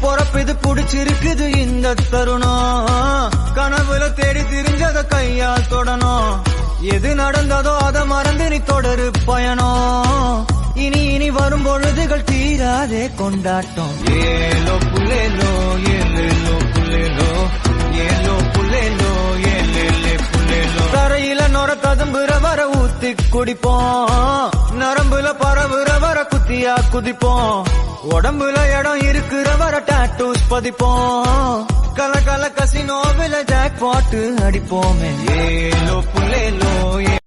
பொறப்பிது புடிச்சிருக்குது இந்த தருணம். கனவுல தேடி திரிஞ்சத கையால் தொடணும். எது நடந்ததோ அத மறந்து நீ தொடரு பயணம். இனி இனி வரும் பொழுதுகள் தீராதே கொண்டாட்டம். ஏலோ புல்லேலோ ஏலேலோ புல்லேலோ ஏலோ புல்லேலோ ஏலேலே புல்லேலோ. தரையில நொர ததும்புற வர ஊத்தி குடிப்போம். நரம்புல பரவுற வர குத்தியா குதிப்போம். உடம்புல இடம் இருக்கிற வர டாட்டூஸ் பதிப்போம். கல கல கசினோவில ஜாக் பாட்டு அடிப்போமே. ஏலோ புல்லேலோ